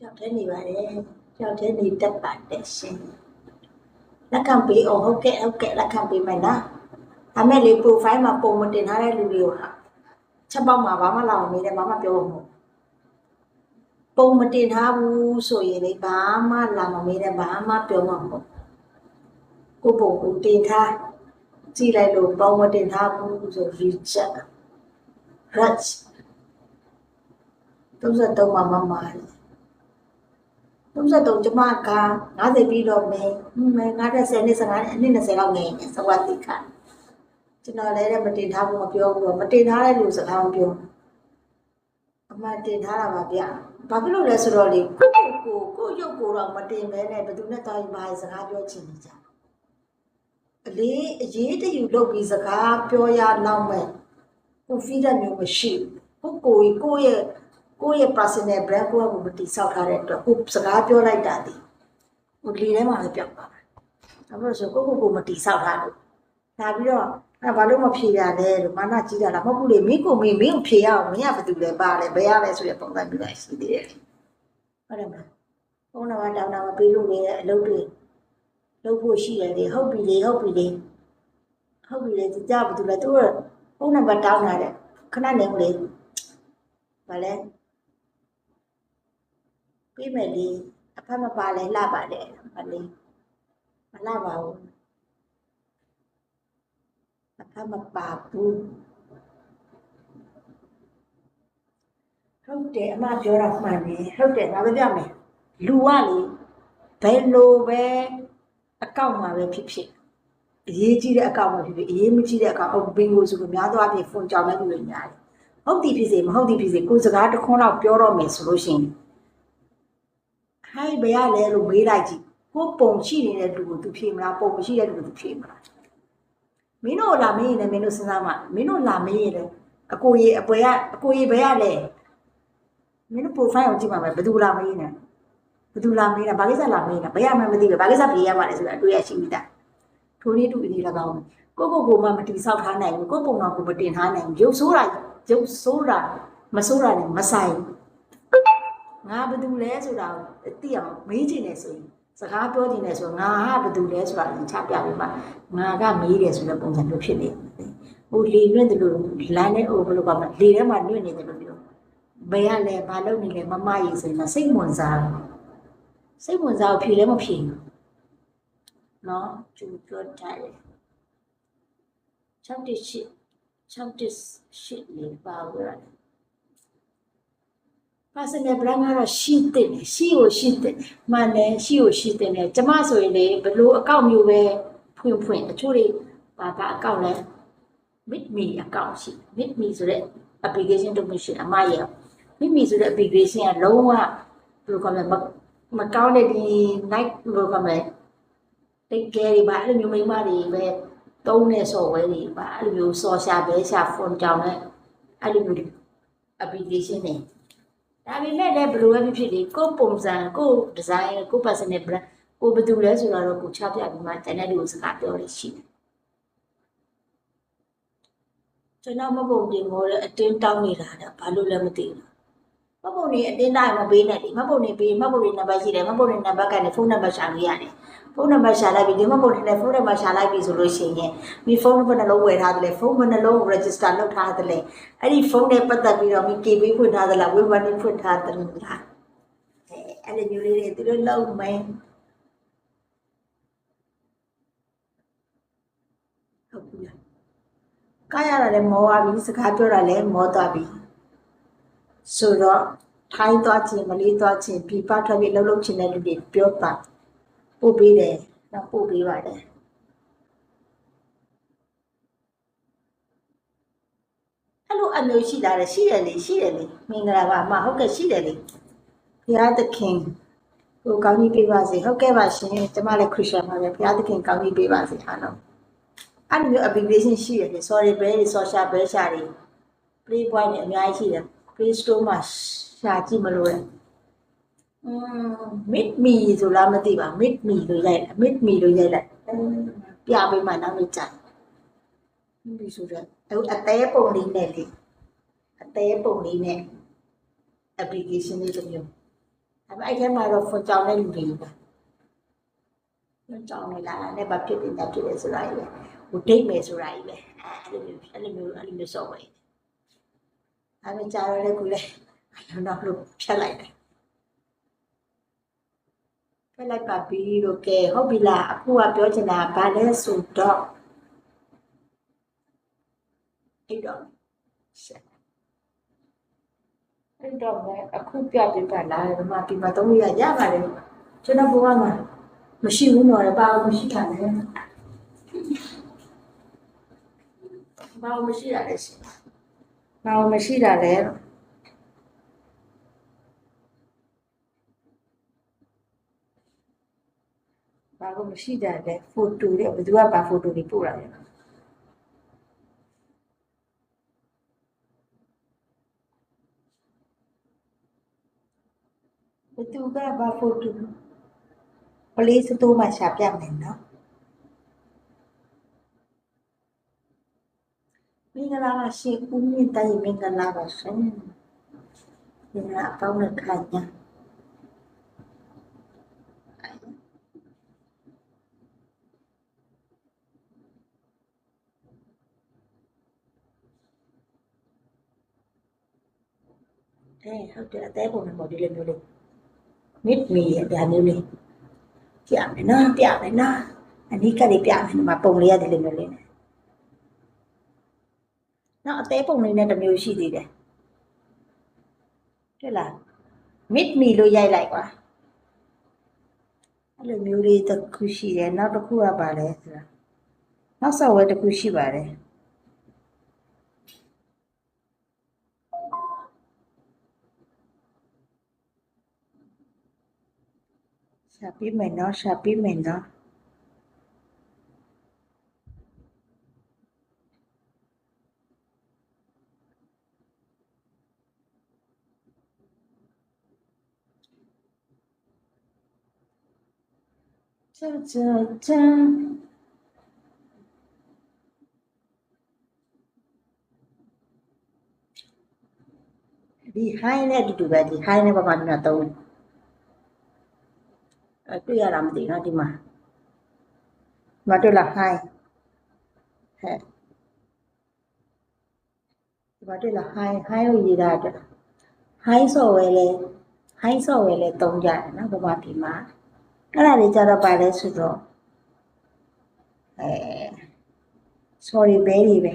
ကြောက်တဲ့နေပါတယ်ကြောက်တဲ့နေတတ်ပါတယ်ရှင်လက်ခံပေးအောင်ဟုတ်ကဲ့လက်ခံပေးမယ်နော်ဒါမဲ့လေ profile မှာပုံမတင်ထားတဲ့လူတွေကိုဟာချက်ပေါက်မှာဘာမှလာအောင်နေတယ်ဘာမှပြောမှာမဟုတ်ပုံမတင်ထားဘူးဆိုရင်လေဘာမှလာမမေးတယ်ဘာမှပြောမှာမဟုတ်ကိုပုံကိုတင်ထားကြည့်လိုက်လို့ပုံမတင်ထားဘူးဆို reject rich 33မှာမတယ်33ကျမက50ပြီးတော့မယ်ငါတဲ့10နှစ်15နှစ်20လောက်နေစဝတိခကျွန်တော်လည်းမတင်ထားဘူးမပြောဘူးမတင်ထားတဲ့လူစကားမပြောအမှတင်ထားတာပါဗျဘာဖြစ်လို့လဲဆိုတော့လေကိုရုပ်ကိုတော့မတင်မဲနဲ့ဘယ်သူနဲ့တောင်းပါစကားပြောချင်နေကြအရေးတယူလုပ်ပြီးစကားပြောရလောက်မဲ့ကိုဖီးတဲ့မျိုးမရှိဘူးကိုရဲ့ personal brand ကိုမတိဆောက်ထားတဲ့အတွက်ကိုစကားပြောလိုက်တာဒီဟိုလေထဲမှာလည်းပြောက်ပါမယ်ဒါပေမဲ့ဆိုကိုမတိဆောက်ထားလို့ဒါပြီးတော့ဘာလို့မဖြေရလဲလို့မာနကြီးတာလားမဟုတ်ဘူးလေမင်းကိုဖြေရအောင်မင်းကဘာတူလဲပါလဲဘယ်ရလဲဆိုရပုံစံမျိုးလိုက်ရှိသေးတယ်ဟုတ်တယ်မလားဘုန်းတော်ကတောင်းတာမပေးလို့လေအလုပ်တွေလုပ်ဖို့ရှိတယ်လေဟုတ်ပြီလေဒီကြဘာတူလဲသူကဖုန်းနံပါတ်တောင်းတာတဲ့ခဏနေဦးလေဘာလဲပြီးမယ်လေအဖက်မပါလဲလှပါတယ်မလေးမလှပါဘူးအဖက်မပါဘူးဟုတ်တယ်အမပြောတာမှန်တယ်ဟုတ်တယ်ငါပြောမယ်လူကလေဘယ်လိုပဲအကောင့်မှာပဲဖြစ်အရေးကြီးတဲ့အကောင့်မှာဖြစ်အရေးမကြီးတဲ့အကောင့်အုပ်ဘင်ကိုဆိုလို့များသောအားဖြင့်ဖုန်းကြောင်တဲ့လူတွေများတယ်ဟုတ်သည်ဖြစ်စေမဟုတ်သည်ဖြစ်စေကိုစကားတစ်ခွန်းတော့ပြောတော့မယ်ဆိုလို့ရှိရင်ဟိုင်းဘယ်ရလဲလို့မေးလိုက်ကြည့်ကိုပုံရှိနေတဲ့လူကိုသူဖြေမလားပုံမရှိတဲ့လူကိုသူဖြေမလားမင်းတို့လာမေးရင်လည်းမင်းတို့စဉ်းစားမှမင်းတို့လာမေးရင်လည်းအကိုကြီးဘယ်ရလဲမင်းတို့ profile ကိုကြည့်ပါမယ်ဘယ်သူလာမေးနေဘာကိစ္စလာမေးနေဘယ်ရမှမသိဘူးဘာကိစ္စပြေးရမှာလဲဆိုတာအတွေ့ရရှိမိတာထိုနည်းတူအနေ၎င်းကိုမှမတိဆောက်ထားနိုင်ဘူးကိုပုံတော်ကိုမတင်ထားနိုင်ဘူးရုပ်ဆိုးတာမဆိုးတာနဲ့မဆိုင်ငါဘယ်သူလဲဆိုတာသိအောင်မေးချင်တယ်ဆိုရင်စကားပြောချင်တယ်ဆိုငါဟာဘယ်သူလဲဆိုတာချပြပေးပါငါကမေးတယ်ဆိုတဲ့ပုံစံမျိုးဖြစ်နေတယ်ဟိုလေလွင့်တယ်လို့လမ်းနဲ့ဟိုဘယ်လိုပါမလဲလေထဲမှာလွင့်နေတယ်လို့ပြောဘယ်ရလဲဘာလုပ်နေလဲမမကြီးဆိုရင်စိတ်ဝင်စားကိုဖြေလည်းမဖြေဘူးနော်ကျူပြောတယ်68လေပါဝရpersonal brand ကတော့ရှိတဲ့ရှိတဲ့မှန်တယ်ရှိတဲ့နဲ့ကျမဆိုရင်လေဘလို့အကောင့်မျိုးပဲဖွင့်အချို့တွေဘာအကောင့်လဲ meet me အကောင့်ရှိ meet me ဆိုတဲ့ application တို့မရှိအမရဲ့ meet me ဆိုတဲ့ application ကလုံးဝဘယ်လိုခေါ်မလဲမကောင်းတဲ့ဒီ night ဘယ်လိုခေါ်မလဲတိတ်ကဲတွေပါအဲ့လိုမျိုးမိမတွေပဲသုံးတဲ့ software တွေပါအဲ့လိုမျိုး social ပဲရှာ phone ကြောင်းနဲ့အဲ့လိုမျိုး application တွေဒါပေမဲ့လည်းဘယ်လိုပဲဖြစ်လေကိုပုံစံကို design ကို personal brand ကိုဘယ်သူလဲဆိုတာတော့ကိုချပြပြီးမှတန်တဲ့လူစကားပြောရရှိတယ်ကျွန်တော်မပုံတင်မို့အတင်းတောင်းနေတာတော့ဘာလို့လဲမသိဘူးမပုံနေအတင်းတိုင်းမပေးနဲ့ဒီမပုံနေပေးမပုံနေနံပါတ်ရှိတယ်မပုံနေနံပါတ်ကနေဖုန်းနံပါတ်ရှာလို့ရတယ်ဖုန်းနံပါတ်ရှာလိုက်ပြီးဒီမပုံနေတဲ့ဖုန်းနံပါတ်ရှာလိုက်ပြီးဆိုလို့ရှိရင်မိဖုန်းဘယ်နှလုံးဝယ်ထားတယ်လဲဖုန်းဘယ်နှလုံး register လုပ်ထားတယ်လဲအဲ့ဒီဖုန်းနဲ့ပတ်သက်ပြီးတော့မိ KB ဖွင့်ထားသလား web money ဖွင့်ထားတယ်လားအဲ့ဒီမျိုးလေးတွေသူတို့လုံးမယ်ဟုတ်ပြီလားကားရတာလည်းမောသွားပြီစကားပြောတာလည်းမောသွားပြီဆိုတော့ထိုင်းသွားခြင်းမလေးသွားခြင်းပြပထွက်ပြီးလှုပ်ခြင်းတဲ့လူတွေပြောပါပို့ပေးတယ်တော့ပို့ပေးပါတယ်အဲ့လိုအမျိုးရှိတယ်ရှိတယ်လေမင်္ဂလာပါအမဟုတ်ကဲ့ရှိတယ်လေဘုရားသခင်ကိုကောင်းကြီးပေးပါစေဟုတ်ကဲ့ပါရှင်ကျမလည်းခရစ်ယာန်ပါပဲဘုရားသခင်ကောင်းကြီးပေးပါစေအားလုံးအဲ့လိုမျိုး application ရှိတယ်လေ sorry ဘဲတွေ social ဘဲရှာတွေ play point တွေအများကြီးရှိတယ် Play Store မှာရှာကြည့်မလို့ရmeet me ဆိုလားမသိပါ meet me လို့ရိုက်လိုက်ပြပေးမှနောက်နေ့ကြာဒီဆိုတော့အသေးပုံလေးနဲ့လေအသေးပုံလေးနဲ့ application လေးတစ်မျိုး အဲ့ထဲမှာတော့ဖွင့်ကြောင်းတဲ့လူတွေပဲဖွင့်ကြောင်းနေလာတာနဲ့ဘာဖြစ်တယ်ညာဖြစ်တယ်ဆိုတာကြီးပဲဟိုဒိတ်မယ်ဆိုတာကြီးပဲအဲ့လိုမျိုးစောပဲအဲ့ဒါကြားရတဲ့ကူလေနောက်လို့ဖြတ်လိုက်တယ်ဖြတ်လိုက်ပါပြီလို့ကဲဟုတ်ပြီလားအခုကပြောချင်တာဘာလဲဆိုတော့အဲ့တော့လည်းအခုပြပြပါလားဒီမှာဒီမှာသုံးလို့ရပါတယ်ကျွန်တော်ဘဝမှာမရှိဘူးတော့ဘာမှမရှိတာလေဘာမှမရှိတာလေဘာမှမရှိတာလေဘာမှမရှိတာလေဖိုတိုတဲ့ဘယ်သူကဘာဖိုတိုတွေပို့တာလဲဘယ်သူကဘာဖိုတိုပလေးစတိုးမှာရှာပြမယ်နော်မင်္ဂလာပါရှင်ဦးမြင့်တိုင်းမင်္ဂလာပါရှင်ဒီမှာအပေါင်းနဲ့ခိုင်ညာဟုတ်တယ်အသေးပုံနဲ့ပေါ့ဒီလိုမျိုးလေးမစ်မီရဲ့ဒါမျိုးလေးပြမယ်နော်အနိကလေးပြမယ်ဒီမှာပုံလေးရတယ်လိုမျိုးလေးနော်အသေးပုံလေးနဲ့တစ်မျိုးရှိသေးတယ်တွေ့လားမစ်မီလို့ရိုက်လိုက်ကွာအဲ့လိုမျိုးလေးတစ်ခုရှိတယ်နောက်တစ်ခုကပါလဲဆိုတာနောက်ဆော့ဝဲတစ်ခုရှိပါတယ်ရှာပြီးမယ်နော်ဒီ high နဲ့အတူတူပဲဒီ high နဲ့ဘာမှမသုံးတွေ့ရလားမသိနော်ဒီမှာတွေ့လား high ဟဲ့ဒီမှာတွေ့လား high ကိုရေးတာအတွက် high software လဲသုံးကြတယ်နော်ဘာမှဒီမှာအဲ့ဒါလေးကြတော့ပါလဲဆိုတော့sorry ဘဲတွေပဲ